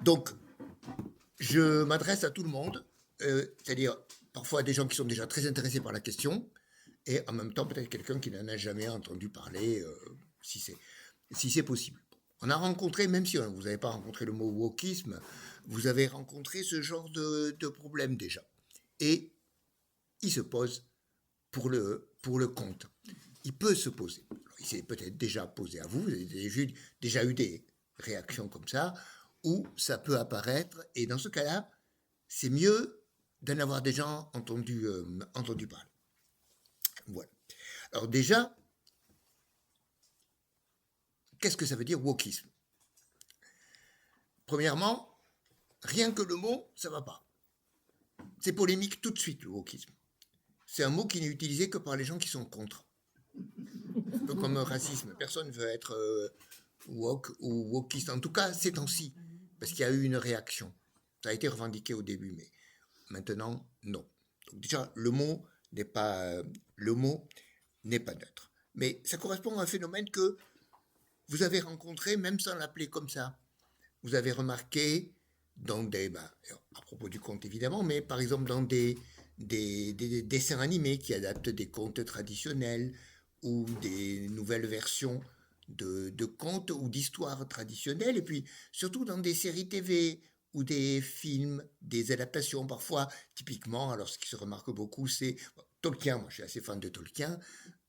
Donc, je m'adresse à tout le monde, c'est-à-dire parfois à des gens qui sont déjà très intéressés par la question, et en même temps peut-être quelqu'un qui n'en a jamais entendu parler, si c'est si c'est possible. On a rencontré, même si vous n'avez pas rencontré le mot wokisme, vous avez rencontré ce genre de problème déjà. Et il se pose pour le compte. Il peut se poser. Alors, il s'est peut-être déjà posé à vous, vous avez déjà eu des réactions comme ça, ou ça peut apparaître, et dans ce cas-là, c'est mieux d'en avoir déjà entendu parler. Voilà. Alors déjà, qu'est-ce que ça veut dire wokisme? Premièrement, rien que le mot, ça va pas. C'est polémique tout de suite, le wokisme. C'est un mot qui n'est utilisé que par les gens qui sont contre. Un peu comme racisme. Personne ne veut être woke ou wokiste. En tout cas, ces temps-ci. Parce qu'il y a eu une réaction. Ça a été revendiqué au début, mais maintenant, non. Donc déjà, le mot n'est pas neutre. Mais ça correspond à un phénomène que vous avez rencontré, même sans l'appeler comme ça. Vous avez remarqué dans à propos du conte évidemment, mais par exemple dans des dessins animés qui adaptent des contes traditionnels ou des nouvelles versions de contes ou d'histoires traditionnelles, et puis surtout dans des séries TV ou des films, des adaptations parfois, typiquement, alors ce qui se remarque beaucoup, c'est Tolkien, moi je suis assez fan de Tolkien,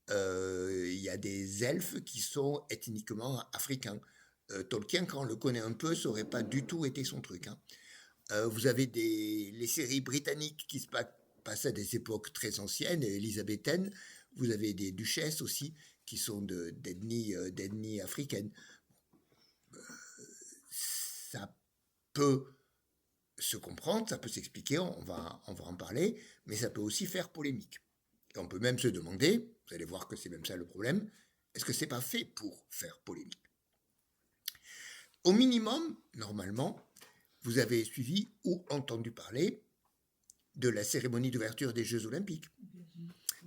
il y a des elfes qui sont ethniquement africains. Tolkien, quand on le connaît un peu, ça n'aurait pas du tout été son truc, hein. Vous avez les séries britanniques qui se passent à des époques très anciennes, élisabéthaines. Vous avez des duchesses aussi qui sont d'ethnie africaine. Ça peut se comprendre, ça peut s'expliquer, on va en parler, mais ça peut aussi faire polémique. Et on peut même se demander, vous allez voir que c'est même ça le problème, est-ce que c'est pas fait pour faire polémique? Au minimum, normalement, vous avez suivi ou entendu parler de la cérémonie d'ouverture des Jeux Olympiques.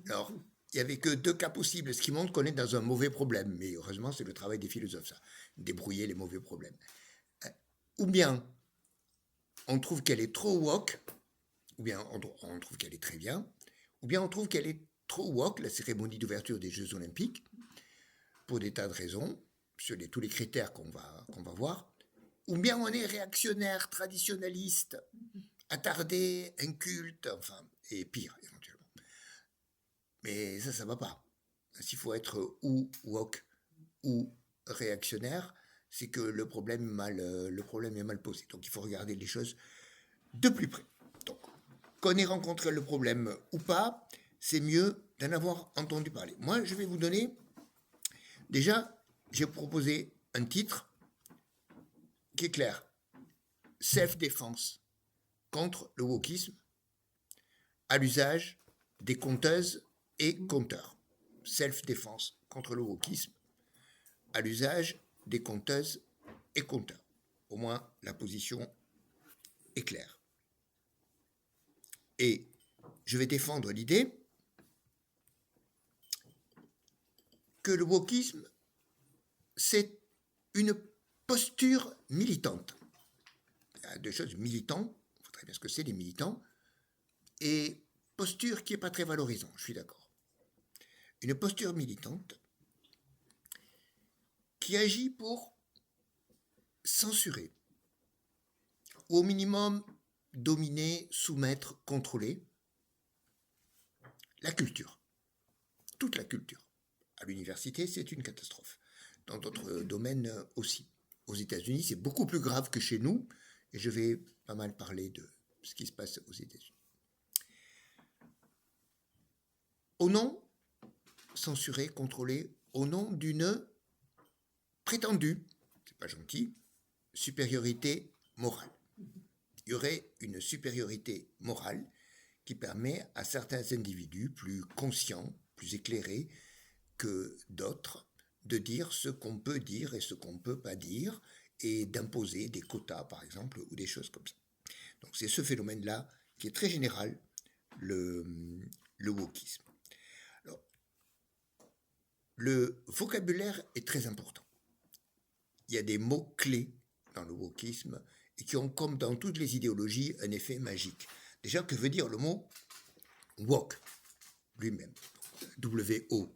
Alors, il n'y avait que deux cas possibles, ce qui montre qu'on est dans un mauvais problème. Mais heureusement, c'est le travail des philosophes, ça, débrouiller les mauvais problèmes. Ou bien on trouve qu'elle est trop woke, ou bien on trouve qu'elle est très bien, ou bien on trouve qu'elle est trop woke, la cérémonie d'ouverture des Jeux Olympiques, pour des tas de raisons, sur tous les critères qu'on va voir, ou bien on est réactionnaire, traditionnaliste, attardé, inculte, enfin, et pire, éventuellement. Mais ça va pas. S'il faut être ou woke ou réactionnaire, c'est que le problème est mal posé. Donc il faut regarder les choses de plus près. Donc, qu'on ait rencontré le problème ou pas, c'est mieux d'en avoir entendu parler. Moi, je vais vous donner, déjà, j'ai proposé un titre qui est clair. Self-défense contre le wokisme à l'usage des compteuses et compteurs. Self-défense contre le wokisme à l'usage des compteuses et compteurs. Au moins, la position est claire. Et je vais défendre l'idée que le wokisme, c'est une posture militante. Il y a deux choses, militants, il faut très bien ce que c'est les militants, et posture qui n'est pas très valorisante, je suis d'accord. Une posture militante qui agit pour censurer, ou au minimum dominer, soumettre, contrôler la culture, toute la culture. À l'université, c'est une catastrophe. Dans d'autres domaines aussi. Aux États-Unis, c'est beaucoup plus grave que chez nous, et je vais pas mal parler de ce qui se passe aux États-Unis. Au nom, censuré, contrôlé, au nom d'une prétendue, c'est pas gentil, supériorité morale. Il y aurait une supériorité morale qui permet à certains individus plus conscients, plus éclairés que d'autres de dire ce qu'on peut dire et ce qu'on ne peut pas dire et d'imposer des quotas, par exemple, ou des choses comme ça. Donc c'est ce phénomène-là qui est très général, le, le wokisme. Alors, le vocabulaire est très important. Il y a des mots-clés dans le wokisme et qui ont, comme dans toutes les idéologies, un effet magique. Déjà, que veut dire le mot woke lui-même? W-O-K-E,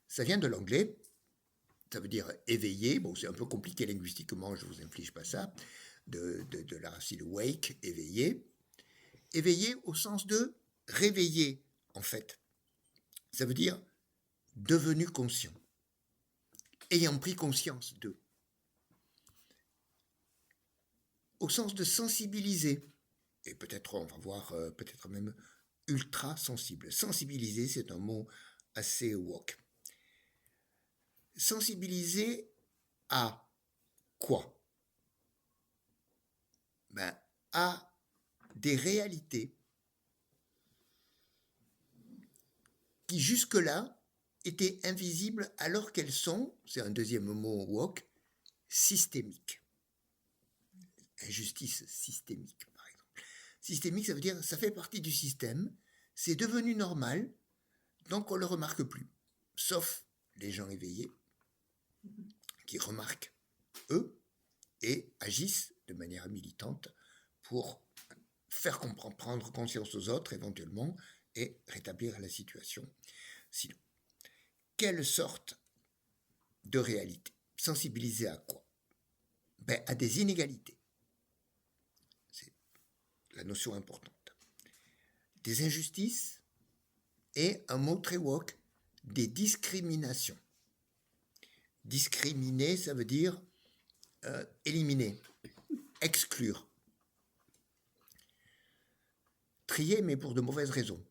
ça vient de l'anglais, ça veut dire éveillé. Bon, c'est un peu compliqué linguistiquement, je ne vous inflige pas ça, de la racine wake, éveillé. Éveillé au sens de réveiller, en fait. Ça veut dire devenu conscient, ayant pris conscience d'eux. Au sens de sensibiliser, et peut-être on va voir, peut-être même ultra sensible. Sensibiliser, c'est un mot assez woke. Sensibiliser à quoi? Ben, à des réalités qui jusque-là étaient invisibles alors qu'elles sont, c'est un deuxième mot woke, systémiques. Injustice systémique, par exemple. Systémique, ça veut dire ça fait partie du système, c'est devenu normal, donc on ne le remarque plus. Sauf les gens éveillés qui remarquent, eux, et agissent de manière militante pour faire prendre conscience aux autres, éventuellement, et rétablir la situation. Sinon, quelle sorte de réalité? Sensibiliser à quoi? Ben, à des inégalités. C'est la notion importante. Des injustices et, un mot très woke, des discriminations. Discriminer, ça veut dire éliminer, exclure. Trier, mais pour de mauvaises raisons,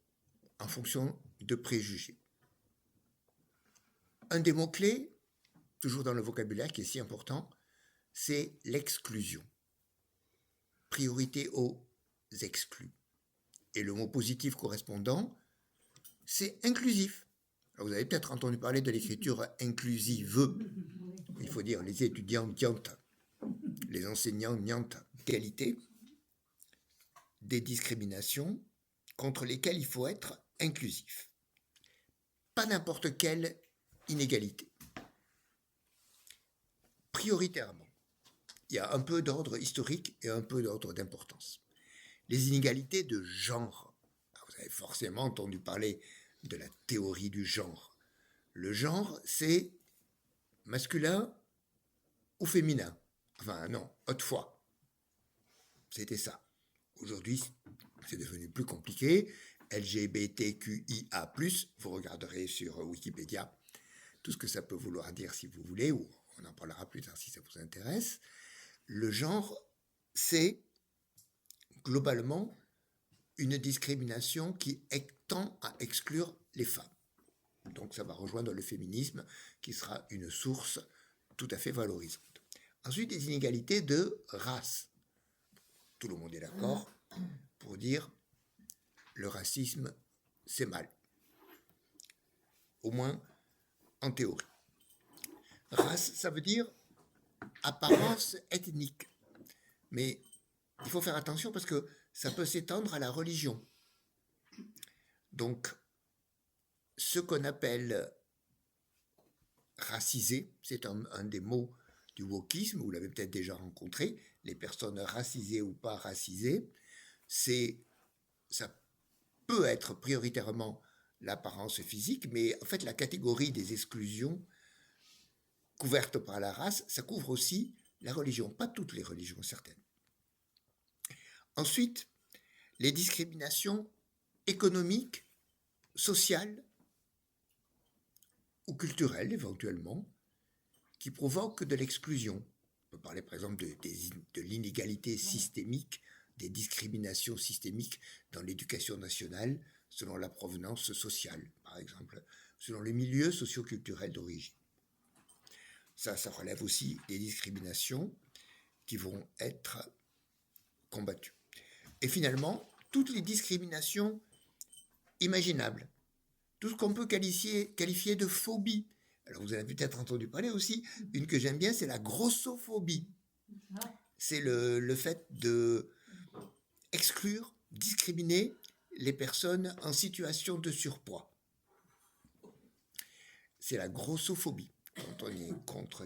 en fonction de préjugés. Un des mots-clés, toujours dans le vocabulaire qui est si important, c'est l'exclusion. Priorité aux exclus. Et le mot positif correspondant, c'est inclusif. Alors vous avez peut-être entendu parler de l'écriture inclusive. Il faut dire les étudiants niantes, les enseignants niantes. Qualité des discriminations contre lesquelles il faut être inclusif. Pas n'importe quelle inégalité. Prioritairement, il y a un peu d'ordre historique et un peu d'ordre d'importance. Les inégalités de genre. Alors vous avez forcément entendu parler de la théorie du genre. Le genre, c'est masculin ou féminin. Enfin non, autrefois, c'était ça. Aujourd'hui, c'est devenu plus compliqué. LGBTQIA+, vous regarderez sur Wikipédia tout ce que ça peut vouloir dire si vous voulez, ou on en parlera plus tard si ça vous intéresse. Le genre, c'est globalement une discrimination qui tend à exclure les femmes. Donc ça va rejoindre le féminisme, qui sera une source tout à fait valorisante. Ensuite, des inégalités de race. Tout le monde est d'accord pour dire le racisme, c'est mal. Au moins en théorie. Race, ça veut dire apparence ethnique. Mais il faut faire attention parce que ça peut s'étendre à la religion. Donc, ce qu'on appelle racisé, c'est un des mots du wokisme, vous l'avez peut-être déjà rencontré, les personnes racisées ou pas racisées, ça peut être prioritairement l'apparence physique, mais en fait la catégorie des exclusions couvertes par la race, ça couvre aussi la religion, pas toutes les religions, certaines. Ensuite, les discriminations économiques, sociales ou culturelles éventuellement, qui provoquent de l'exclusion. On peut parler par exemple de l'inégalité systémique, des discriminations systémiques dans l'éducation nationale selon la provenance sociale, par exemple, selon le milieu socio-culturel d'origine. Ça relève aussi des discriminations qui vont être combattues. Et finalement, toutes les discriminations imaginables, tout ce qu'on peut qualifier de phobie. Alors vous avez peut-être entendu parler aussi, une que j'aime bien, c'est la grossophobie. C'est le fait de exclure, discriminer les personnes en situation de surpoids. C'est la grossophobie, quand on est contre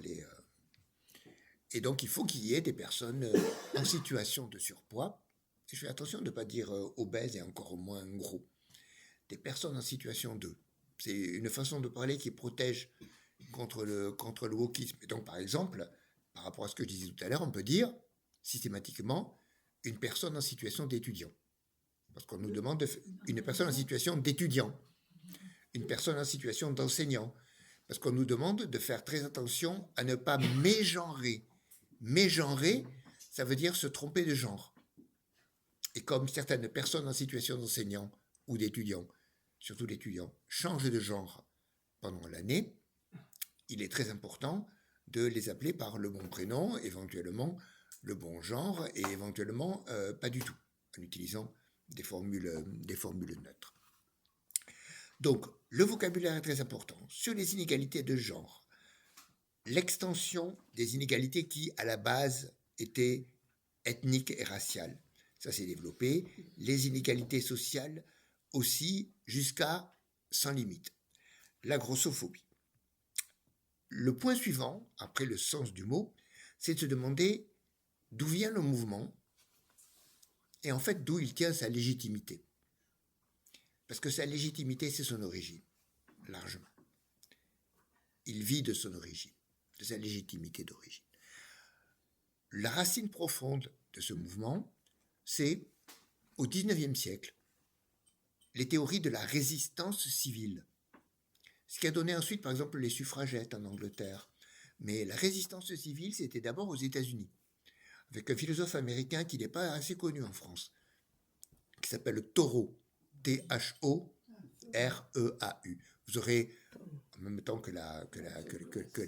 Et donc, il faut qu'il y ait des personnes en situation de surpoids. Et je fais attention de ne pas dire obèses et encore moins gros. Des personnes en situation de. C'est une façon de parler qui protège contre le wokisme. Et donc, par exemple, par rapport à ce que je disais tout à l'heure, on peut dire systématiquement une personne en situation d'étudiant. Parce qu'on nous demande une personne en situation d'étudiant, une personne en situation d'enseignant. Parce qu'on nous demande de faire très attention à ne pas mégenrer. Mégenrer, ça veut dire se tromper de genre. Et comme certaines personnes en situation d'enseignant ou d'étudiant, surtout d'étudiants, changent de genre pendant l'année, il est très important de les appeler par le bon prénom, éventuellement le bon genre, et éventuellement pas du tout, en utilisant des formules neutres. Donc, le vocabulaire est très important. Sur les inégalités de genre, l'extension des inégalités qui, à la base, étaient ethniques et raciales, ça s'est développé. Les inégalités sociales aussi, jusqu'à sans limite. La grossophobie. Le point suivant, après le sens du mot, c'est de se demander d'où vient le mouvement et en fait d'où il tient sa légitimité. Parce que sa légitimité, c'est son origine, largement. Il vit de son origine, de sa légitimité d'origine. La racine profonde de ce mouvement, c'est au XIXe siècle, les théories de la résistance civile. Ce qui a donné ensuite, par exemple, les suffragettes en Angleterre. Mais la résistance civile, c'était d'abord aux États-Unis, avec un philosophe américain qui n'est pas assez connu en France, qui s'appelle Thoreau, T-H-O-R-E-A-U. Vous aurez, en même temps que la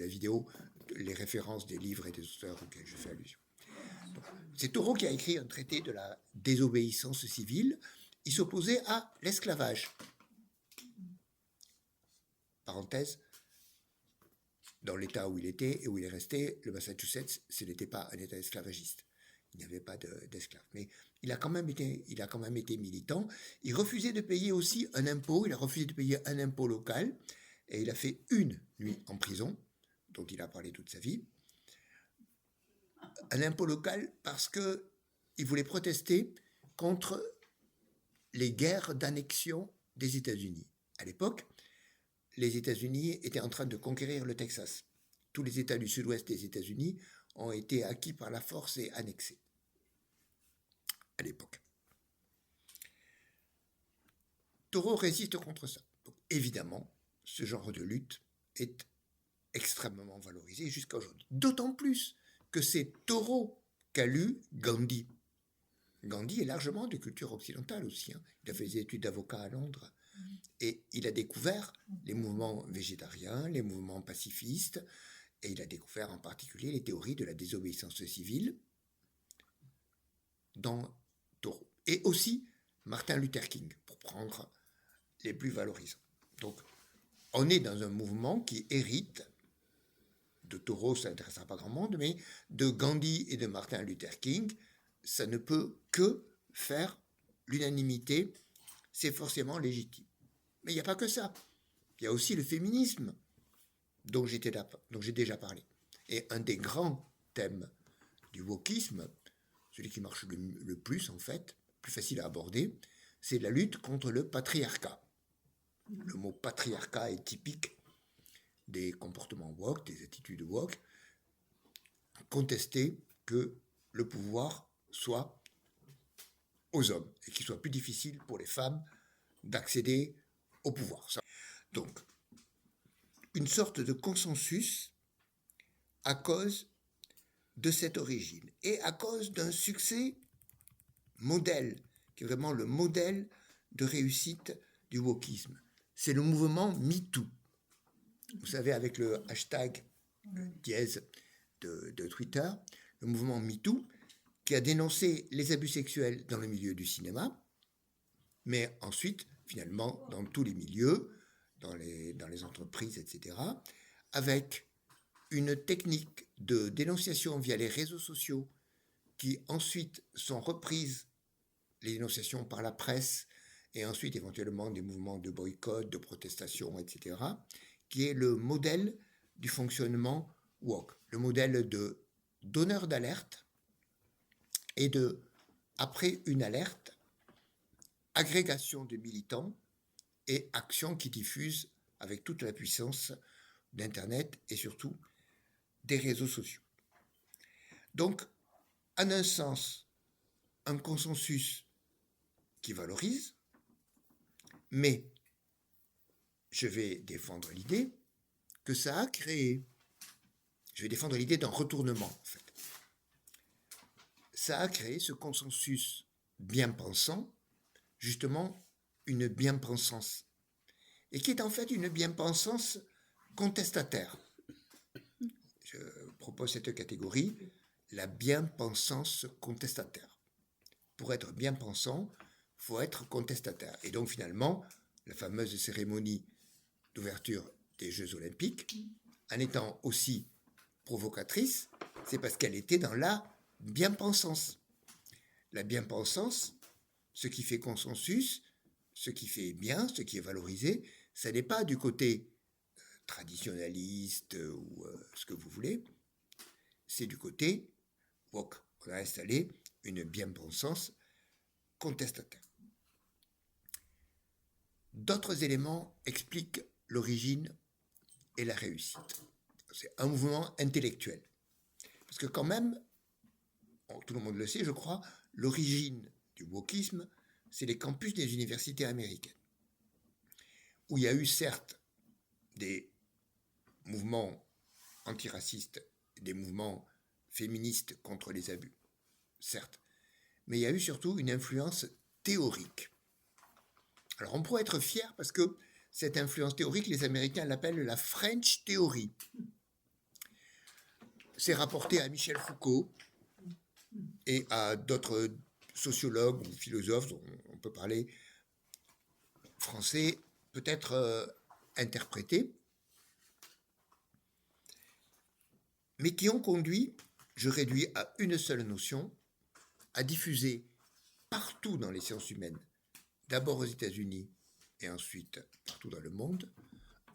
vidéo, les références des livres et des auteurs auxquels je fais allusion. Donc, c'est Thoreau qui a écrit un traité de la désobéissance civile. Il s'opposait à l'esclavage. Parenthèse, dans l'état où il était et où il est resté, le Massachusetts, ce n'était pas un état esclavagiste. Il n'y avait pas d'esclaves. Mais il a quand même été militant. Il refusait de payer aussi un impôt. Il a refusé de payer un impôt local. Et il a fait une nuit en prison, dont il a parlé toute sa vie. Un impôt local parce qu'il voulait protester contre les guerres d'annexion des États-Unis. À l'époque, les États-Unis étaient en train de conquérir le Texas. Tous les États du sud-ouest des États-Unis ont été acquis par la force et annexés à l'époque. Thoreau résiste contre ça. Donc, évidemment, ce genre de lutte est extrêmement valorisé jusqu'à aujourd'hui. D'autant plus que c'est Thoreau qu'a lu Gandhi. Gandhi est largement de culture occidentale aussi. Il a fait des études d'avocat à Londres. Et il a découvert les mouvements végétariens, les mouvements pacifistes, et il a découvert en particulier les théories de la désobéissance civile dans Thoreau. Et aussi Martin Luther King, pour prendre les plus valorisants. Donc, on est dans un mouvement qui hérite de Thoreau, ça n'intéressera pas grand monde, mais de Gandhi et de Martin Luther King, ça ne peut que faire l'unanimité, c'est forcément légitime. Mais il n'y a pas que ça. Il y a aussi le féminisme dont j'ai déjà parlé. Et un des grands thèmes du wokisme, celui qui marche le plus en fait, plus facile à aborder, c'est la lutte contre le patriarcat. Le mot patriarcat est typique des comportements woke, des attitudes woke, contester que le pouvoir soit aux hommes et qu'il soit plus difficile pour les femmes d'accéder au pouvoir. Donc, une sorte de consensus à cause de cette origine et à cause d'un succès modèle, qui est vraiment le modèle de réussite du wokisme. C'est le mouvement MeToo. Vous savez, avec le hashtag dièse de Twitter, le mouvement MeToo, qui a dénoncé les abus sexuels dans le milieu du cinéma, mais ensuite, finalement, dans tous les milieux, dans les entreprises, etc., avec une technique de dénonciation via les réseaux sociaux qui ensuite sont reprises, les dénonciations par la presse, et ensuite éventuellement des mouvements de boycott, de protestation, etc., qui est le modèle du fonctionnement woke, le modèle de donneur d'alerte et de, après une alerte, agrégation de militants et action qui diffuse avec toute la puissance d'Internet et surtout des réseaux sociaux. Donc, en un sens, un consensus qui valorise, mais je vais défendre l'idée que ça a créé, je vais défendre l'idée d'un retournement en fait. Ça a créé ce consensus bien-pensant, justement une bien-pensance, et qui est en fait une bien-pensance contestataire. Je propose cette catégorie, la bien-pensance contestataire. Pour être bien-pensant, il faut être contestataire. Et donc finalement, la fameuse cérémonie d'ouverture des Jeux Olympiques, en étant aussi provocatrice, c'est parce qu'elle était dans la bien-pensance. La bien-pensance, ce qui fait consensus, ce qui fait bien, ce qui est valorisé, ça n'est pas du côté traditionnaliste ou ce que vous voulez, c'est du côté woke. On a installé une bien-pensance contestataire. D'autres éléments expliquent l'origine et la réussite. C'est un mouvement intellectuel. Parce que quand même, tout le monde le sait, je crois, l'origine du wokisme, c'est les campus des universités américaines, où il y a eu certes des mouvements antiracistes, des mouvements féministes contre les abus, certes, mais il y a eu surtout une influence théorique. Alors on pourrait être fier parce que cette influence théorique, les Américains l'appellent la French Theory. C'est rapporté à Michel Foucault et à d'autres sociologues ou philosophes, dont on peut parler français, peut-être interprétés, mais qui ont conduit, je réduis à une seule notion, à diffuser partout dans les sciences humaines, d'abord aux États-Unis et ensuite partout dans le monde,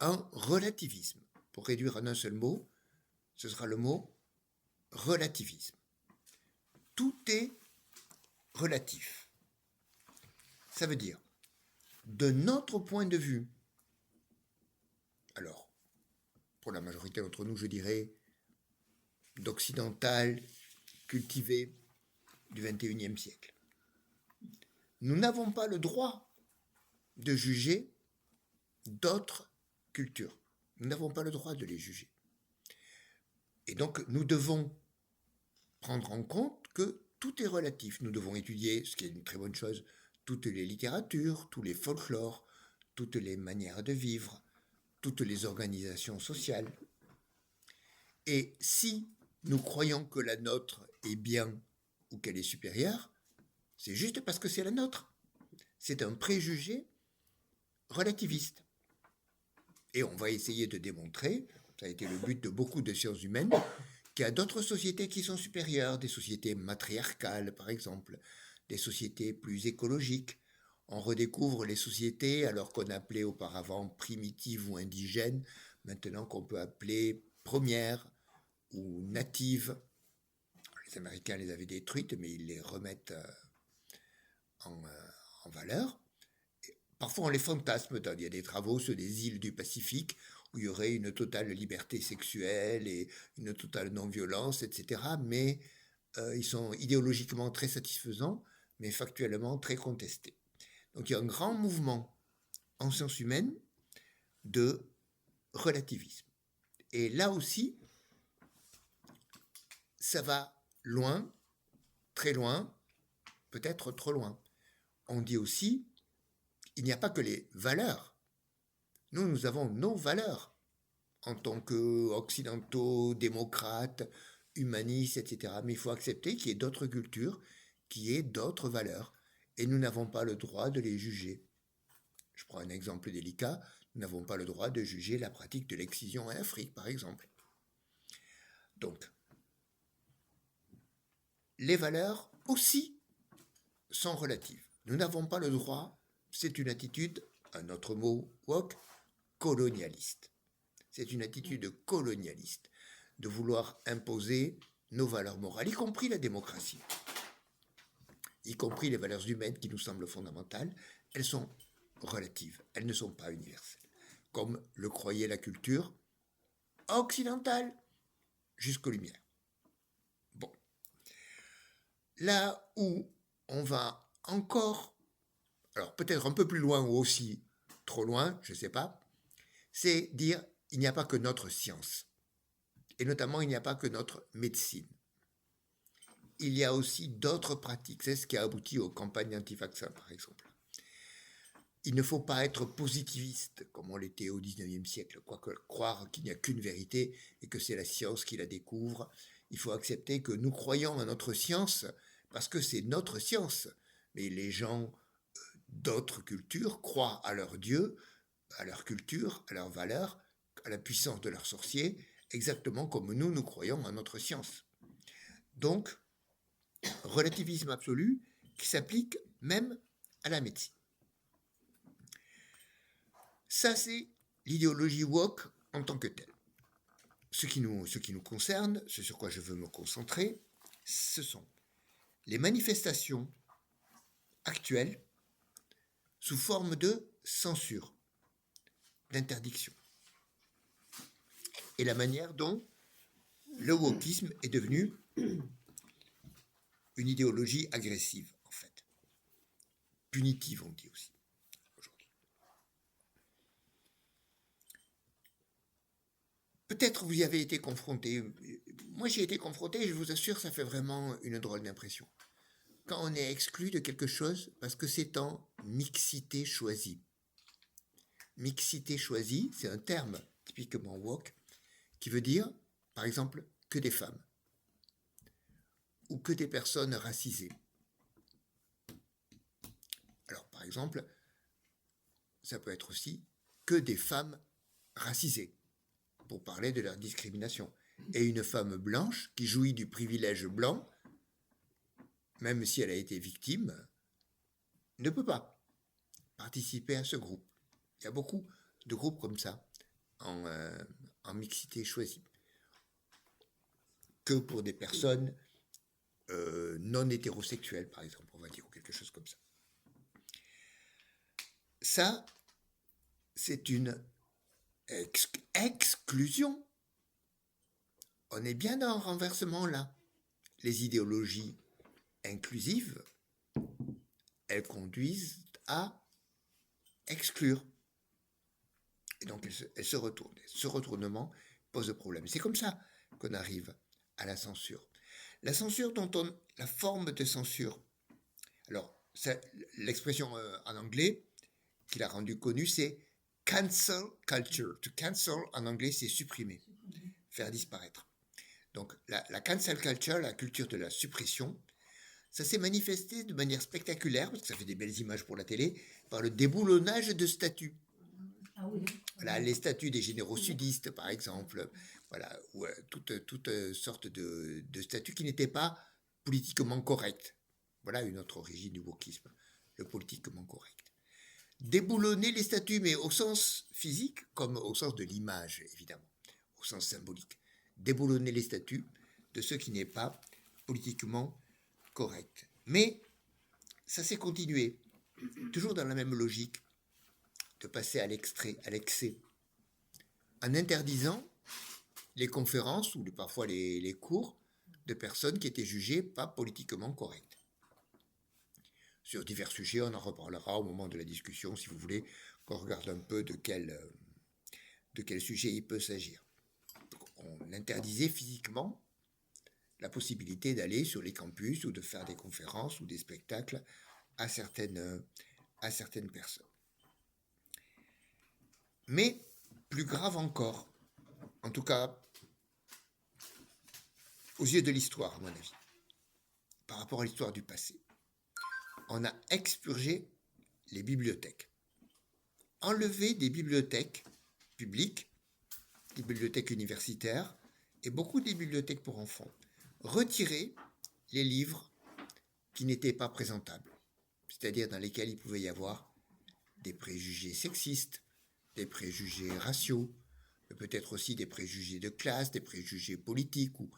un relativisme. Pour réduire en un seul mot, ce sera le mot relativisme. Tout est relatif. Ça veut dire, de notre point de vue, alors, pour la majorité d'entre nous, je dirais, d'occidental, cultivé du XXIe siècle, nous n'avons pas le droit de juger d'autres cultures. Nous n'avons pas le droit de les juger. Et donc, nous devons prendre en compte que tout est relatif. Nous devons étudier, ce qui est une très bonne chose, toutes les littératures, tous les folklores, toutes les manières de vivre, toutes les organisations sociales. Et si nous croyons que la nôtre est bien ou qu'elle est supérieure, c'est juste parce que c'est la nôtre. C'est un préjugé relativiste. Et on va essayer de démontrer, ça a été le but de beaucoup de sciences humaines, qu'il y a d'autres sociétés qui sont supérieures, des sociétés matriarcales par exemple, des sociétés plus écologiques. On redécouvre les sociétés alors qu'on appelait auparavant primitives ou indigènes, maintenant qu'on peut appeler premières ou natives. Les Américains les avaient détruites, mais ils les remettent en valeur. Parfois, on les fantasme. Il y a des travaux sur des îles du Pacifique où il y aurait une totale liberté sexuelle et une totale non-violence, etc. Mais ils sont idéologiquement très satisfaisants, mais factuellement très contestés. Donc il y a un grand mouvement en sciences humaines de relativisme. Et là aussi, ça va loin, très loin, peut-être trop loin. On dit aussi, il n'y a pas que les valeurs. Nous avons nos valeurs en tant qu'occidentaux, démocrates, humanistes, etc. Mais il faut accepter qu'il y ait d'autres cultures, qu'il y ait d'autres valeurs. Et nous n'avons pas le droit de les juger. Je prends un exemple délicat. Nous n'avons pas le droit de juger la pratique de l'excision en Afrique, par exemple. Donc, les valeurs aussi sont relatives. Nous n'avons pas le droit, c'est une attitude, un autre mot, woke, colonialiste. C'est une attitude colonialiste de vouloir imposer nos valeurs morales, y compris la démocratie, y compris les valeurs humaines qui nous semblent fondamentales, elles sont relatives, elles ne sont pas universelles, comme le croyait la culture occidentale jusqu'aux Lumières. Bon. Là où on va encore, alors peut-être un peu plus loin ou aussi trop loin, je ne sais pas, c'est dire il n'y a pas que notre science, et notamment il n'y a pas que notre médecine. Il y a aussi d'autres pratiques, c'est ce qui a abouti aux campagnes anti-vaccins par exemple. Il ne faut pas être positiviste comme on l'était au XIXe siècle, quoique croire qu'il n'y a qu'une vérité et que c'est la science qui la découvre. Il faut accepter que nous croyons à notre science parce que c'est notre science. Mais les gens d'autres cultures croient à leur Dieu, à leur culture, à leurs valeurs, à la puissance de leurs sorciers, exactement comme nous croyons à notre science. Donc, relativisme absolu qui s'applique même à la médecine. Ça, c'est l'idéologie woke en tant que telle. Ce qui nous concerne, ce sur quoi je veux me concentrer, ce sont les manifestations actuelles sous forme de censure, d'interdiction, et la manière dont le wokisme est devenu une idéologie agressive, en fait. Punitive, on dit aussi, aujourd'hui. Peut-être vous y avez été confronté. Moi, j'y ai été confronté, je vous assure, ça fait vraiment une drôle d'impression. Quand on est exclu de quelque chose, parce que c'est en mixité choisie. Mixité choisie, c'est un terme typiquement woke, qui veut dire, par exemple, que des femmes, ou que des personnes racisées. Alors, par exemple, ça peut être aussi que des femmes racisées, pour parler de leur discrimination. Et une femme blanche qui jouit du privilège blanc, même si elle a été victime, ne peut pas participer à ce groupe. Il y a beaucoup de groupes comme ça, en mixité choisie, que pour des personnes non hétérosexuelles, par exemple, on va dire, ou quelque chose comme ça. Ça, c'est une exclusion. On est bien dans un renversement là. Les idéologies inclusives, elles conduisent à exclure. Et donc, elles se retournent. Ce retournement pose problème. C'est comme ça qu'on arrive à la censure. La censure la forme de censure. Alors, l'expression en anglais qu'il a rendu connue, c'est cancel culture. To cancel en anglais, c'est supprimer, faire disparaître. Donc, la cancel culture, la culture de la suppression, ça s'est manifesté de manière spectaculaire, parce que ça fait des belles images pour la télé, par le déboulonnage de statues. Ah oui. Voilà, les statues des généraux sudistes, par exemple, voilà, ou toute sorte de statues qui n'étaient pas politiquement correctes. Voilà une autre origine du wokisme, le politiquement correct. Déboulonner les statues, mais au sens physique, comme au sens de l'image, évidemment, au sens symbolique. Déboulonner les statues de ce qui n'est pas politiquement correct. Mais ça s'est continué, toujours dans la même logique, de passer à l'excès, en interdisant les conférences ou parfois les cours de personnes qui étaient jugées pas politiquement correctes. Sur divers sujets, on en reparlera au moment de la discussion, si vous voulez, qu'on regarde un peu de quel sujet il peut s'agir. On interdisait physiquement la possibilité d'aller sur les campus ou de faire des conférences ou des spectacles à certaines personnes. Mais plus grave encore, en tout cas aux yeux de l'histoire, à mon avis, par rapport à l'histoire du passé, on a expurgé les bibliothèques, enlevé des bibliothèques publiques, des bibliothèques universitaires et beaucoup des bibliothèques pour enfants, retiré les livres qui n'étaient pas présentables, c'est-à-dire dans lesquels il pouvait y avoir des préjugés sexistes, des préjugés raciaux, peut-être aussi des préjugés de classe, des préjugés politiques ou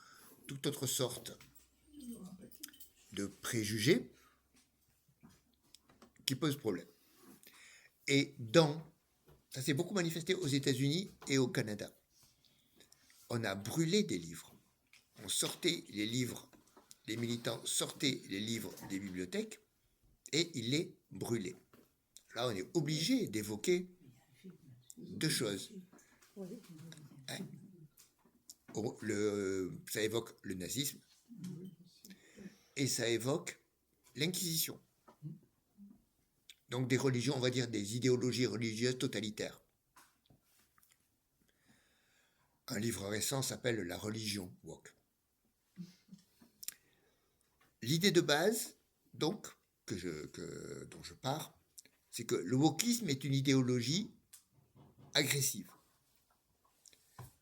toute autre sorte de préjugés qui posent problème. Et ça s'est beaucoup manifesté aux États-Unis et au Canada. On a brûlé des livres. On sortait les livres, les militants sortaient les livres des bibliothèques et ils les brûlaient. Là, on est obligé d'évoquer deux choses. Hein? Ça évoque le nazisme et ça évoque l'Inquisition. Donc des religions, on va dire des idéologies religieuses totalitaires. Un livre récent s'appelle La religion woke. L'idée de base, donc, dont je pars, c'est que le wokisme est une idéologie agressive,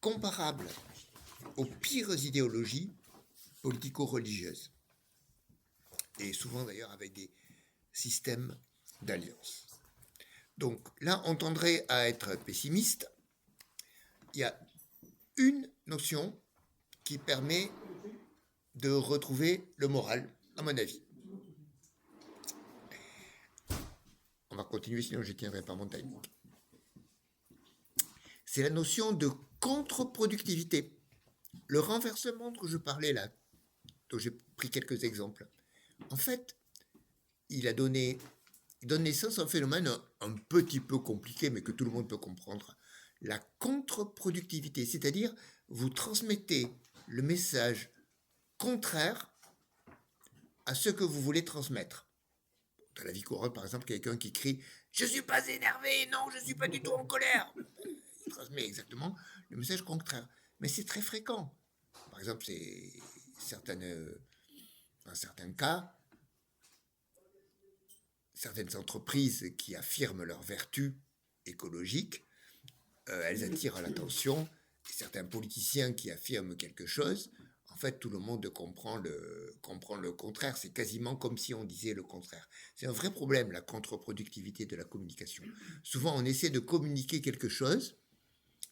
comparable aux pires idéologies politico-religieuses, et souvent d'ailleurs avec des systèmes d'alliance. Donc là, on tendrait à être pessimiste. Il y a une notion qui permet de retrouver le moral, à mon avis. On va continuer, sinon je ne tiendrai pas mon timing. C'est la notion de contre-productivité. Le renversement dont je parlais là, dont j'ai pris quelques exemples, en fait, il donne naissance à un phénomène un petit peu compliqué, mais que tout le monde peut comprendre. La contre-productivité, c'est-à-dire vous transmettez le message contraire à ce que vous voulez transmettre. Dans la vie courante, par exemple, quelqu'un qui crie « Je ne suis pas énervé, non, je ne suis pas du tout en colère !» Il transmet exactement le message contraire. Mais c'est très fréquent. Par exemple, dans certains cas, certaines entreprises qui affirment leur vertu écologique, elles attirent l'attention. Certains politiciens qui affirment quelque chose, en fait, tout le monde comprend le contraire. C'est quasiment comme si on disait le contraire. C'est un vrai problème, la contre-productivité de la communication. Souvent, on essaie de communiquer quelque chose.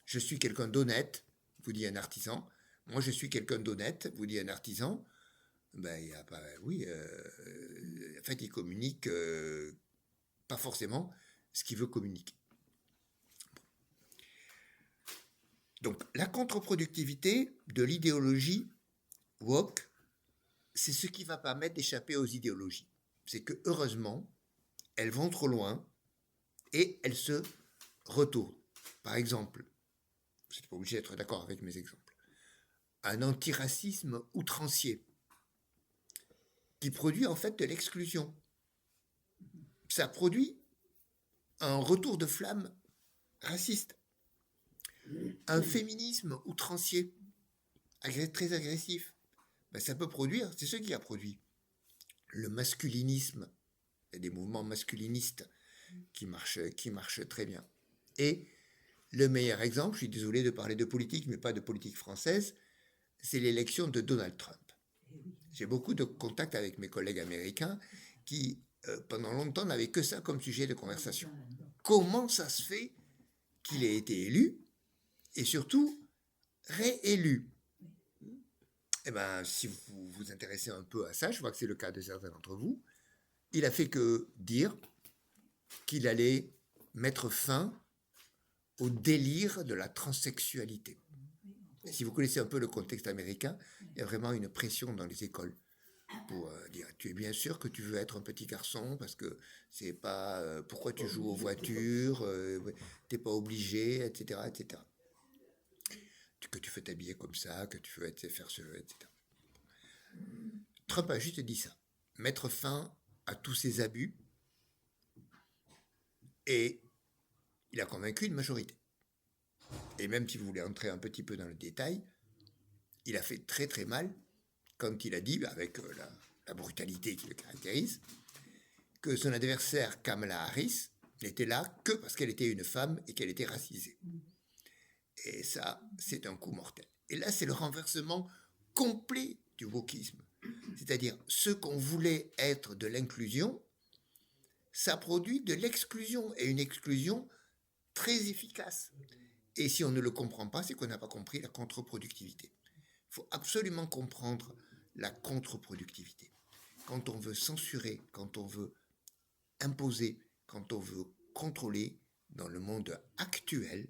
Je suis quelqu'un d'honnête, vous dit un artisan. Moi, je suis quelqu'un d'honnête, vous dit un artisan. Ben, il y a pas, oui, en fait, il communique pas forcément ce qu'il veut communiquer. Donc, la contre-productivité de l'idéologie woke, c'est ce qui va permettre d'échapper aux idéologies. C'est que, heureusement, elles vont trop loin et elles se retournent. Par exemple, vous n'êtes pas obligé d'être d'accord avec mes exemples, un antiracisme outrancier qui produit en fait de l'exclusion. Ça produit un retour de flamme raciste. Un féminisme outrancier, très agressif, ben ça peut produire, c'est ce qui a produit le masculinisme. Il y a des mouvements masculinistes qui marchent très bien. Et le meilleur exemple, je suis désolé de parler de politique, mais pas de politique française, c'est l'élection de Donald Trump. J'ai beaucoup de contacts avec mes collègues américains qui, pendant longtemps, n'avaient que ça comme sujet de conversation. Comment ça se fait qu'il ait été élu et surtout réélu? Eh bien, si vous vous intéressez un peu à ça, je vois que c'est le cas de certains d'entre vous, il a fait que dire qu'il allait mettre fin au délire de la transsexualité. Et si vous connaissez un peu le contexte américain, il y a vraiment une pression dans les écoles pour dire « Tu es bien sûr que tu veux être un petit garçon parce que c'est pas pourquoi tu joues aux voitures, t'es pas obligé, etc. etc. » Que tu veux t'habiller comme ça, que tu veux faire ce, etc. Trump a juste dit ça, mettre fin à tous ces abus, et il a convaincu une majorité. Et même si vous voulez entrer un petit peu dans le détail, il a fait très très mal quand il a dit, avec la brutalité qui le caractérise, que son adversaire Kamala Harris n'était là que parce qu'elle était une femme et qu'elle était racisée. Et ça, c'est un coup mortel. Et là, c'est le renversement complet du wokisme. C'est-à-dire, ce qu'on voulait être de l'inclusion, ça produit de l'exclusion, et une exclusion très efficace. Et si on ne le comprend pas, c'est qu'on n'a pas compris la contre-productivité. Il faut absolument comprendre la contre-productivité. Quand on veut censurer, quand on veut imposer, quand on veut contrôler, dans le monde actuel,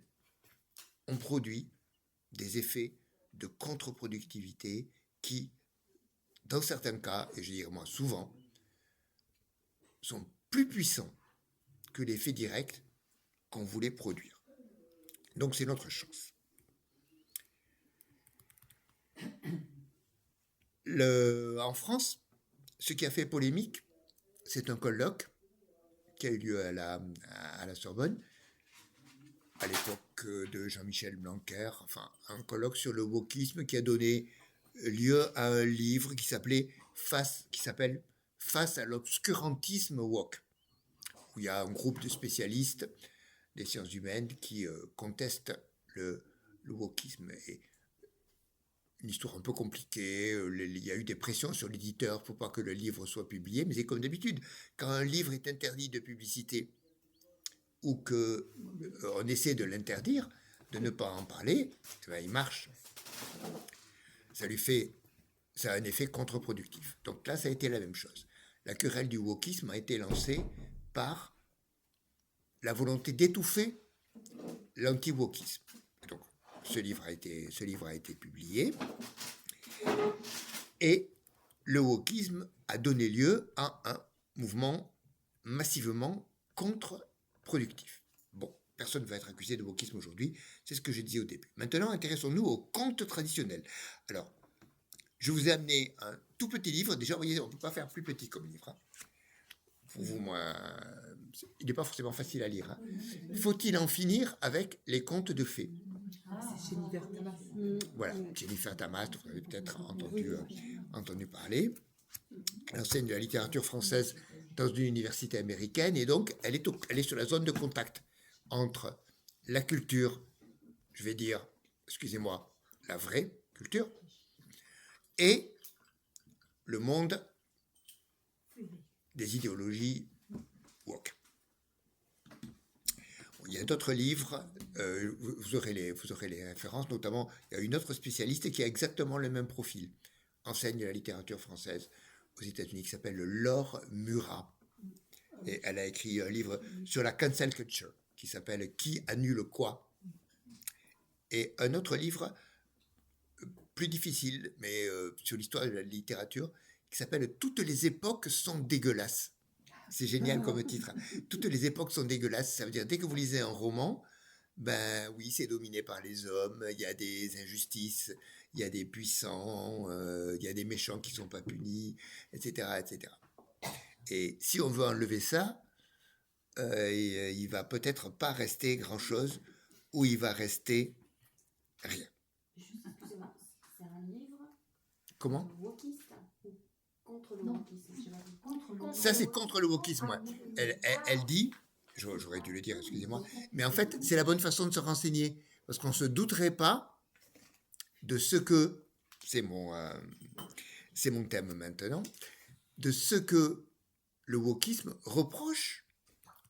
on produit des effets de contre-productivité qui, dans certains cas, et je dirais moi souvent, sont plus puissants que l'effet direct qu'on voulait produire. Donc c'est notre chance. En France, ce qui a fait polémique, c'est un colloque qui a eu lieu à la Sorbonne, à l'époque de Jean-Michel Blanquer, enfin un colloque sur le wokisme qui a donné lieu à un livre qui s'appelle Face à l'obscurantisme woke, où il y a un groupe de spécialistes des sciences humaines qui contestent le wokisme. Et une histoire un peu compliquée, il y a eu des pressions sur l'éditeur pour pas que le livre soit publié, mais c'est comme d'habitude, quand un livre est interdit de publicité ou qu'on essaie de l'interdire, de ne pas en parler, ben, il marche. Ça a un effet contre-productif. Donc là, ça a été la même chose. La querelle du wokisme a été lancée par la volonté d'étouffer l'anti-wokisme. Donc, ce livre a été publié et le wokisme a donné lieu à un mouvement massivement contre-productif. Bon, personne ne va être accusé de wokisme aujourd'hui, c'est ce que je disais au début. Maintenant, intéressons-nous aux contes traditionnels. Alors, je vous ai amené un tout petit livre. Déjà, vous voyez, on ne peut pas faire plus petit comme livre. Hein. Pour vous, moi, il n'est pas forcément facile à lire. Hein. Faut-il en finir avec les contes de fées? C'est Jennifer Tamas. Voilà, Jennifer Tamas, vous avez peut-être entendu parler. Elle enseigne de la littérature française dans une université américaine et donc elle est sur la zone de contact entre la culture, je vais dire, excusez-moi, la vraie culture, et le monde des idéologies woke. Il y a d'autres livres, vous aurez les références, notamment il y a une autre spécialiste qui a exactement le même profil, enseigne la littérature française aux États-Unis, qui s'appelle Laure Murat. Et elle a écrit un livre sur la cancel culture, qui s'appelle Qui annule quoi? Et un autre livre plus difficile, mais sur l'histoire de la littérature, qui s'appelle Toutes les époques sont dégueulasses. C'est génial comme titre. Toutes les époques sont dégueulasses. Ça veut dire, dès que vous lisez un roman, ben oui, c'est dominé par les hommes, il y a des injustices, il y a des puissants, il y a des méchants qui ne sont pas punis, etc., etc. Et si on veut enlever ça, il va peut-être pas rester grand-chose, ou il va rester rien. Excusez-moi, c'est un livre Comment? wokiste ou contre le wokisme? Ça, c'est contre le wokisme. Ouais. Elle dit, j'aurais dû le dire, excusez-moi, mais en fait, c'est la bonne façon de se renseigner, parce qu'on ne se douterait pas de ce que, c'est mon thème maintenant, de ce que le wokisme reproche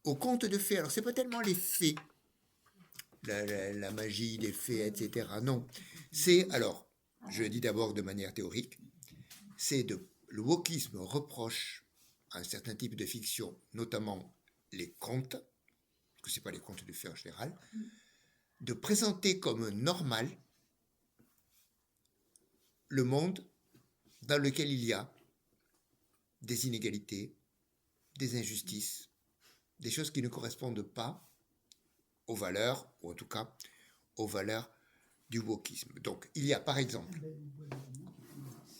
aux contes de fées. Alors, c'est pas tellement les fées, la magie, les fées, etc. Non, c'est, alors, je le dis d'abord de manière théorique, le wokisme reproche à un certain type de fiction, notamment les contes, parce que ce n'est pas les contes de fées en général, de présenter comme normal le monde dans lequel il y a des inégalités, des injustices, des choses qui ne correspondent pas aux valeurs, ou en tout cas aux valeurs du wokisme. Donc il y a par exemple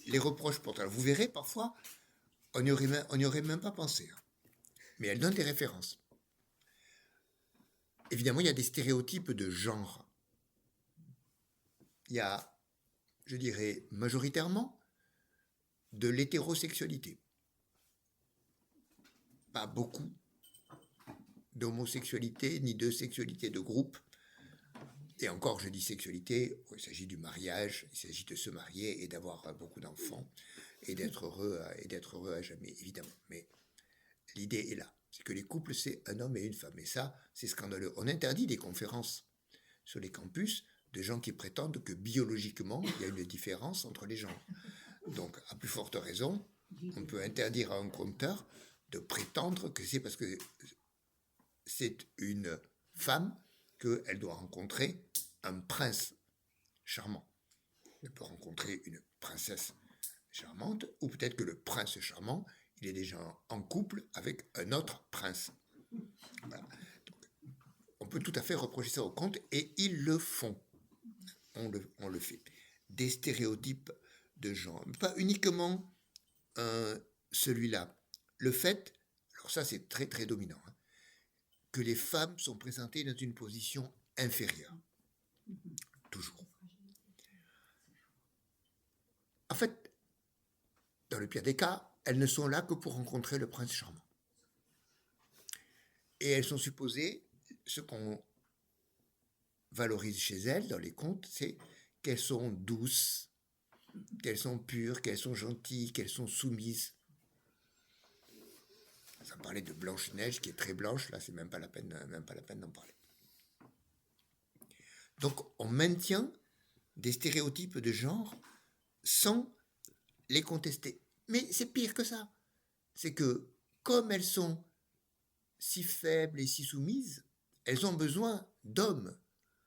les reproches portés. Vous verrez parfois, on n'y aurait même pas pensé, hein. Mais elle donne des références. Évidemment, il y a des stéréotypes de genre. Il y a, je dirais, majoritairement de l'hétérosexualité. Pas beaucoup d'homosexualité ni de sexualité de groupe. Et encore, je dis sexualité, il s'agit du mariage, il s'agit de se marier et d'avoir beaucoup d'enfants et d'être heureux à jamais, évidemment. Mais l'idée est là, c'est que les couples, c'est un homme et une femme. Et ça, c'est scandaleux. On interdit des conférences sur les campus de gens qui prétendent que biologiquement, il y a une différence entre les genres. Donc, à plus forte raison, on peut interdire à un conteur de prétendre que c'est parce que c'est une femme qu'elle doit rencontrer un prince charmant. Elle peut rencontrer une princesse charmante, ou peut-être que le prince charmant, il est déjà en couple avec un autre prince. Voilà. Donc, on peut tout à fait reprocher ça au conte, et ils le font. On le fait. Des stéréotypes de genre. Pas uniquement celui-là. Le fait, alors ça c'est très très dominant, hein, que les femmes sont présentées dans une position inférieure. Toujours. En fait, dans le pire des cas, elles ne sont là que pour rencontrer le prince charmant. Et elles sont supposées, ce qu'on valorise chez elles dans les contes, c'est qu'elles sont douces, qu'elles sont pures, qu'elles sont gentilles, qu'elles sont soumises. Ça parlait de Blanche-Neige qui est très blanche, là c'est même pas la peine d'en parler. Donc on maintient des stéréotypes de genre sans les contester. Mais c'est pire que ça. C'est que comme elles sont si faibles et si soumises, elles ont besoin d'hommes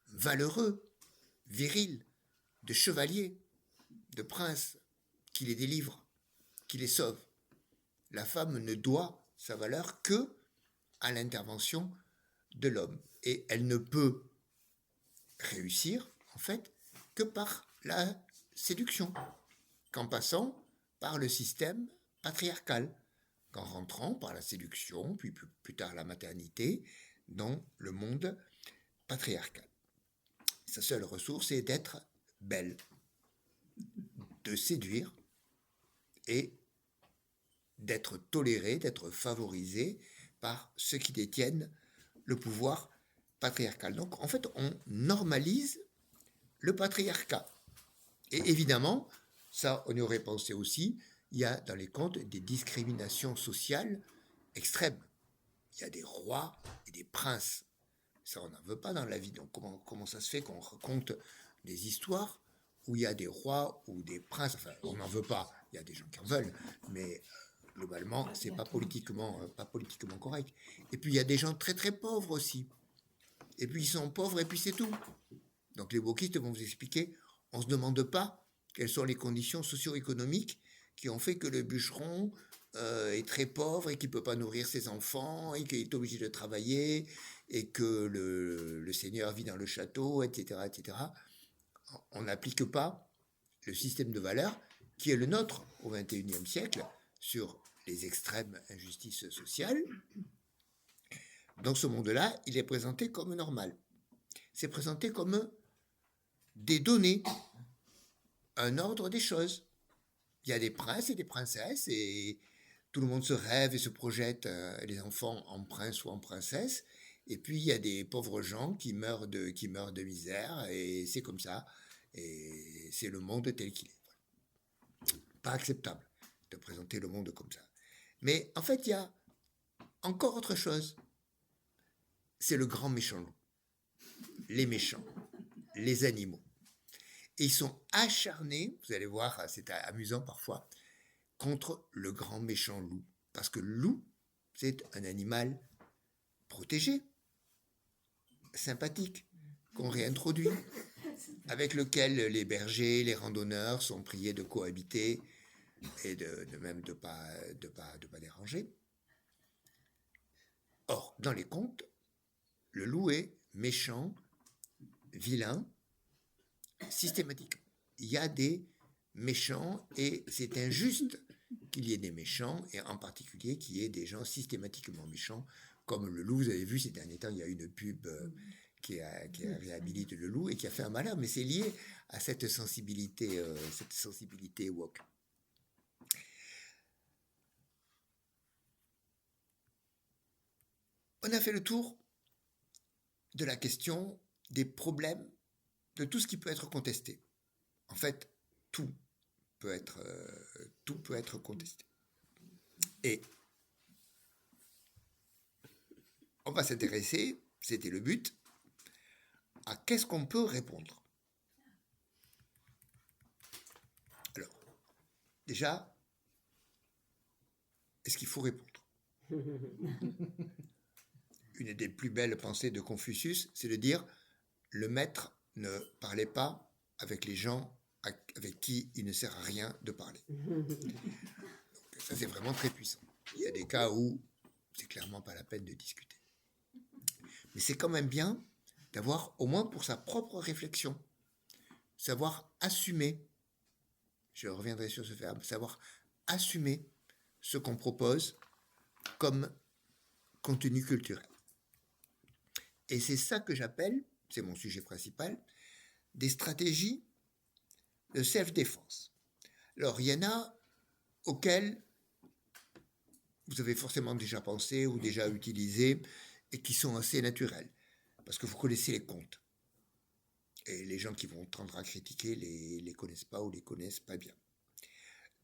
valeureux, virils, de chevaliers, de princes qui les délivrent, qui les sauvent. La femme ne doit sa valeur que à l'intervention de l'homme. Et elle ne peut réussir, en fait, que par la séduction, qu'en passant par le système patriarcal, qu'en rentrant par la séduction, puis plus tard la maternité, dans le monde patriarcal. Sa seule ressource est d'être belle, de séduire et d'être tolérée, d'être favorisée par ceux qui détiennent le pouvoir patriarcal. Donc en fait, on normalise le patriarcat. Et évidemment, ça on y aurait pensé aussi, il y a dans les contes des discriminations sociales extrêmes. Il y a des rois et des princes. Ça, on n'en veut pas dans la vie. Donc comment ça se fait qu'on raconte des histoires où il y a des rois ou des princes? Enfin, on n'en veut pas. Il y a des gens qui en veulent, mais globalement, c'est pas politiquement correct. Et puis il y a des gens très très pauvres aussi. Et puis ils sont pauvres et puis c'est tout. Donc les wokistes vont vous expliquer, on ne se demande pas quelles sont les conditions socio-économiques qui ont fait que le bûcheron est très pauvre et qu'il ne peut pas nourrir ses enfants et qu'il est obligé de travailler et que le seigneur vit dans le château, etc., etc. On n'applique pas le système de valeurs qui est le nôtre au XXIe siècle sur les extrêmes injustices sociales. Dans ce monde-là, il est présenté comme normal. C'est présenté comme des données, un ordre des choses. Il y a des princes et des princesses et tout le monde se rêve et se projette, les enfants, en prince ou en princesse. Et puis il y a des pauvres gens qui meurent de misère et c'est comme ça. Et c'est le monde tel qu'il est. Pas acceptable de présenter le monde comme ça. Mais en fait, il y a encore autre chose. C'est le grand méchant loup. Les méchants, les animaux. Et ils sont acharnés, vous allez voir, c'est amusant parfois, contre le grand méchant loup. Parce que le loup, c'est un animal protégé, sympathique, qu'on réintroduit, avec lequel les bergers, les randonneurs sont priés de cohabiter et de même de pas déranger. Or, dans les contes, le loup est méchant, vilain, systématiquement. Il y a des méchants et c'est injuste qu'il y ait des méchants et en particulier qu'il y ait des gens systématiquement méchants comme le loup. Vous avez vu ces derniers temps, il y a une pub qui réhabilite le loup et qui a fait un malheur, mais c'est lié à cette sensibilité woke. On a fait le tour de la question des problèmes, de tout ce qui peut être contesté. En fait, tout peut être contesté. Et on va s'intéresser, c'était le but, à qu'est-ce qu'on peut répondre. Déjà, est-ce qu'il faut répondre? Une des plus belles pensées de Confucius, c'est de dire le maître ne parlait pas avec les gens avec qui il ne sert à rien de parler. Donc, ça, c'est vraiment très puissant. Il y a des cas où c'est clairement pas la peine de discuter. Mais c'est quand même bien d'avoir, au moins pour sa propre réflexion, savoir assumer, je reviendrai sur ce verbe, savoir assumer ce qu'on propose comme contenu culturel. Et c'est ça que j'appelle, c'est mon sujet principal, des stratégies de self-défense. Alors, il y en a auxquelles vous avez forcément déjà pensé ou déjà utilisé et qui sont assez naturelles, parce que vous connaissez les contes. Et les gens qui vont tendre à critiquer les connaissent pas ou les connaissent pas bien.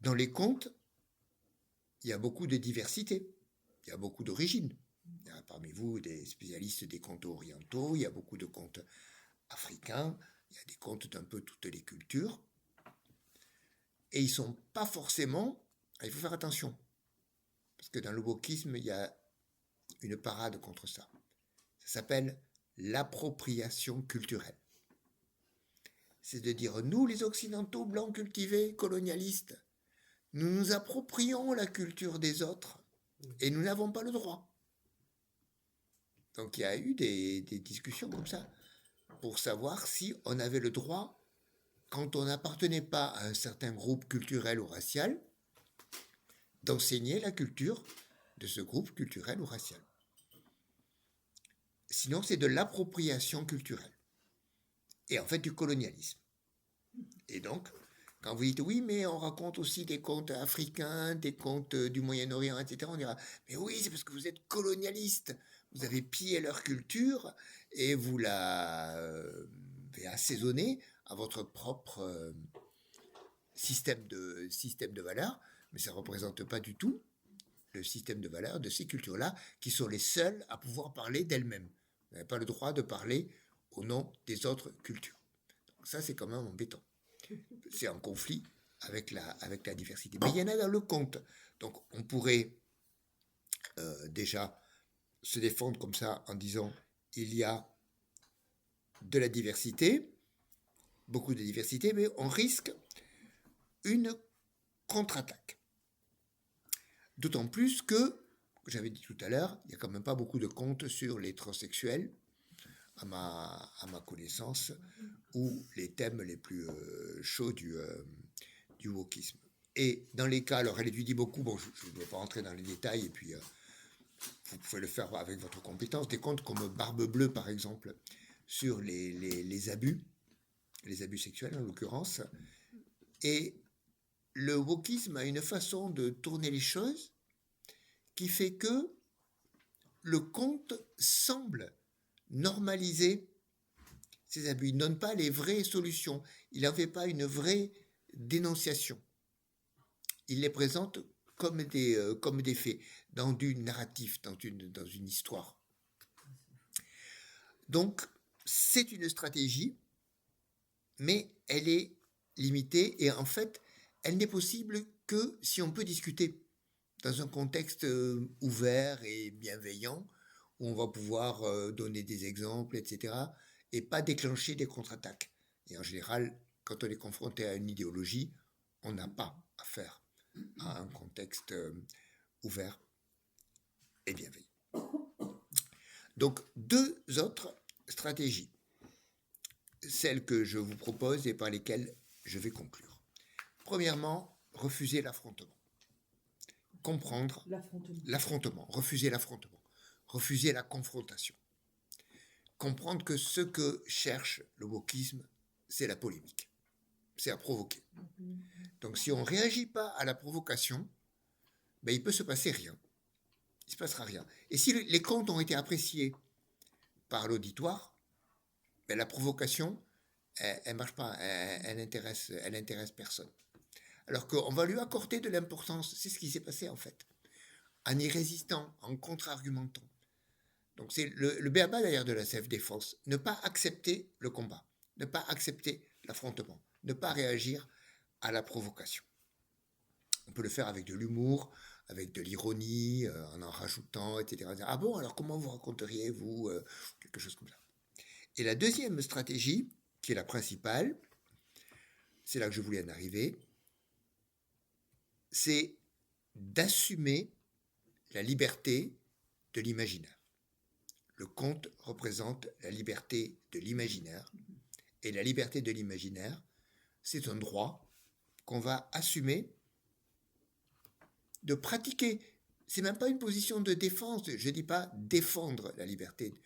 Dans les contes, il y a beaucoup de diversité, il y a beaucoup d'origines. Il y a parmi vous des spécialistes des contes orientaux, il y a beaucoup de contes africains, il y a des contes d'un peu toutes les cultures. Et ils ne sont pas forcément... Il faut faire attention, parce que dans le wokisme, il y a une parade contre ça. Ça s'appelle l'appropriation culturelle. C'est de dire, nous les occidentaux blancs cultivés, colonialistes, nous nous approprions la culture des autres et nous n'avons pas le droit. Donc il y a eu des discussions comme ça pour savoir si on avait le droit, quand on n'appartenait pas à un certain groupe culturel ou racial, d'enseigner la culture de ce groupe culturel ou racial. Sinon, c'est de l'appropriation culturelle. Et en fait, du colonialisme. Et donc, quand vous dites, oui, mais on raconte aussi des contes africains, des contes du Moyen-Orient, etc., on dira, mais oui, c'est parce que vous êtes colonialiste. Vous avez pillé leur culture et vous l'avez assaisonnée à votre propre système de valeurs, mais ça ne représente pas du tout le système de valeurs de ces cultures-là, qui sont les seules à pouvoir parler d'elles-mêmes. Vous n'avez pas le droit de parler au nom des autres cultures. Donc ça, c'est quand même embêtant. C'est en conflit avec la diversité. Mais il y en a dans le conte. Donc on pourrait déjà se défendre comme ça en disant il y a de la diversité, beaucoup de diversité, mais on risque une contre-attaque. D'autant plus que, j'avais dit tout à l'heure, il n'y a quand même pas beaucoup de contes sur les transsexuels, à ma connaissance, ou les thèmes les plus chauds du wokisme. Et dans les cas, alors elle étudie beaucoup, bon, je ne dois pas rentrer dans les détails, et puis vous pouvez le faire avec votre compétence, des contes comme Barbe Bleue, par exemple, sur les abus sexuels en l'occurrence. Et le wokisme a une façon de tourner les choses qui fait que le conte semble normaliser ces abus. Il ne donne pas les vraies solutions. Il n'en fait pas une vraie dénonciation. Il les présente comme des faits, dans du narratif, dans une histoire. Donc, c'est une stratégie, mais elle est limitée et en fait, elle n'est possible que si on peut discuter dans un contexte ouvert et bienveillant, où on va pouvoir donner des exemples, etc., et pas déclencher des contre-attaques. Et en général, quand on est confronté à une idéologie, on n'a pas affaire à un contexte ouvert et bienveillant. Donc, deux autres stratégies, celles que je vous propose et par lesquelles je vais conclure. Premièrement, refuser l'affrontement. Comprendre l'affrontement, refuser l'affrontement, refuser la confrontation. Comprendre que ce que cherche le wokisme, c'est la polémique, c'est à provoquer. Donc si on ne réagit pas à la provocation, ben, il peut se passer rien. Il ne se passera rien. Et si les contes ont été appréciés par l'auditoire, ben, la provocation, elle ne marche pas, elle intéresse personne. Alors qu'on va lui accorder de l'importance, c'est ce qui s'est passé en fait, en y résistant, en contre-argumentant. Donc c'est le b.a.-ba d'ailleurs de la self-défense, ne pas accepter le combat, ne pas accepter l'affrontement, ne pas réagir à la provocation. On peut le faire avec de l'humour, avec de l'ironie, en rajoutant, etc. Ah bon, alors comment vous raconteriez, vous, quelque chose comme ça. Et la deuxième stratégie, qui est la principale, c'est là que je voulais en arriver, c'est d'assumer la liberté de l'imaginaire. Le conte représente la liberté de l'imaginaire. Et la liberté de l'imaginaire, c'est un droit qu'on va assumer de pratiquer. C'est même pas une position de défense. Je ne dis pas défendre la liberté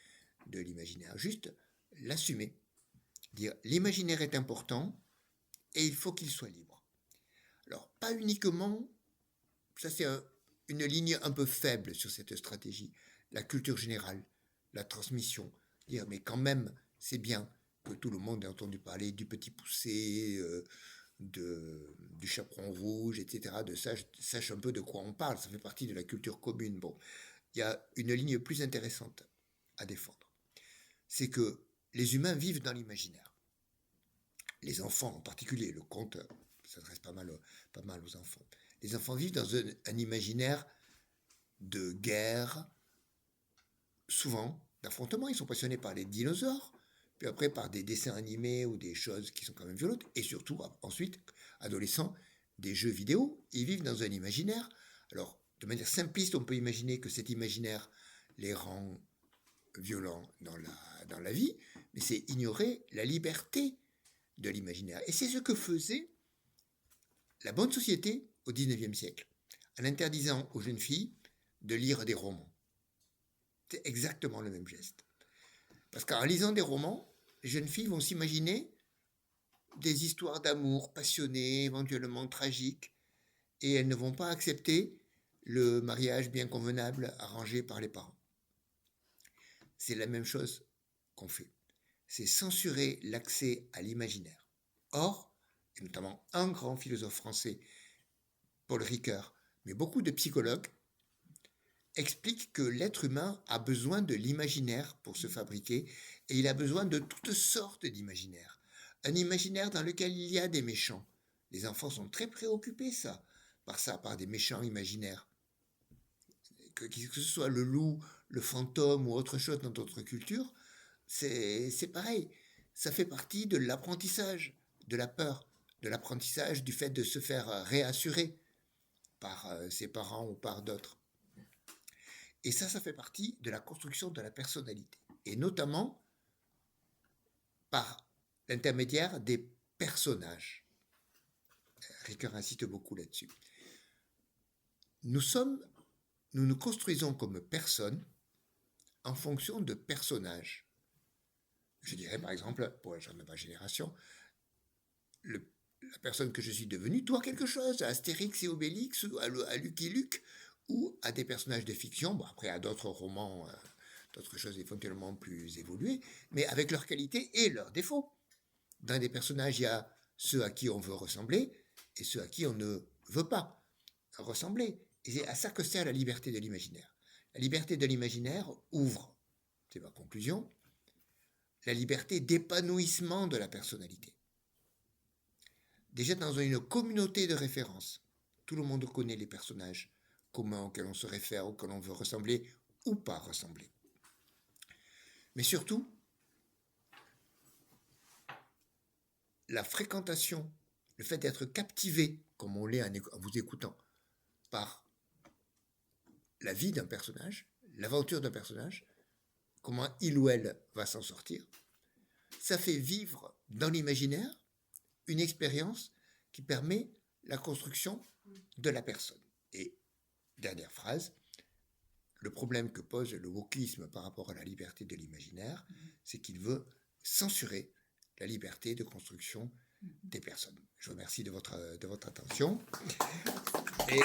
de l'imaginaire, juste l'assumer. Dire l'imaginaire est important et il faut qu'il soit libre. Alors, pas uniquement, ça c'est une ligne un peu faible sur cette stratégie, la culture générale, la transmission. Dire, mais quand même, c'est bien que tout le monde ait entendu parler du Petit Poucet, du Chaperon Rouge, etc., sache un peu de quoi on parle, ça fait partie de la culture commune. Bon, il y a une ligne plus intéressante à défendre. C'est que les humains vivent dans l'imaginaire. Les enfants en particulier, le conte s'adresse pas mal aux enfants. Les enfants vivent dans un imaginaire de guerre, souvent d'affrontements. Ils sont passionnés par les dinosaures, puis après par des dessins animés ou des choses qui sont quand même violentes, et surtout ensuite, adolescents, des jeux vidéo. Ils vivent dans un imaginaire. Alors, de manière simpliste, on peut imaginer que cet imaginaire les rend violents dans la vie, mais c'est ignorer la liberté de l'imaginaire. Et c'est ce que faisait la bonne société au XIXe siècle, en interdisant aux jeunes filles de lire des romans. C'est exactement le même geste. Parce qu'en lisant des romans, les jeunes filles vont s'imaginer des histoires d'amour passionnées, éventuellement tragiques, et elles ne vont pas accepter le mariage bien convenable arrangé par les parents. C'est la même chose qu'on fait. C'est censurer l'accès à l'imaginaire. Or, et notamment un grand philosophe français, Paul Ricoeur, mais beaucoup de psychologues, expliquent que l'être humain a besoin de l'imaginaire pour se fabriquer, et il a besoin de toutes sortes d'imaginaires. Un imaginaire dans lequel il y a des méchants. Les enfants sont très préoccupés par des méchants imaginaires. Que ce soit le loup, le fantôme ou autre chose dans notre culture, c'est pareil. Ça fait partie de l'apprentissage, de la peur, de l'apprentissage du fait de se faire réassurer par ses parents ou par d'autres. Et ça fait partie de la construction de la personnalité. Et notamment par l'intermédiaire des personnages. Ricoeur insiste beaucoup là-dessus. Nous nous construisons comme personnes en fonction de personnages. Je dirais par exemple, pour les gens de ma génération, la personne que je suis devenue doit quelque chose à Astérix et Obélix, ou à Lucky Luke, ou à des personnages de fiction, bon, après à d'autres romans, d'autres choses éventuellement plus évoluées, mais avec leurs qualités et leurs défauts. Dans des personnages, il y a ceux à qui on veut ressembler et ceux à qui on ne veut pas ressembler. Et c'est à ça que sert la liberté de l'imaginaire. La liberté de l'imaginaire ouvre, c'est ma conclusion, la liberté d'épanouissement de la personnalité. Déjà dans une communauté de référence, tout le monde connaît les personnages communs auxquels on se réfère, auxquels on veut ressembler ou pas ressembler. Mais surtout, la fréquentation, le fait d'être captivé, comme on l'est en vous écoutant, par la vie d'un personnage, l'aventure d'un personnage, comment il ou elle va s'en sortir, ça fait vivre dans l'imaginaire une expérience qui permet la construction de la personne. Et dernière phrase, le problème que pose le wokisme par rapport à la liberté de l'imaginaire, c'est qu'il veut censurer la liberté de construction des personnes. Je vous remercie de votre attention. Et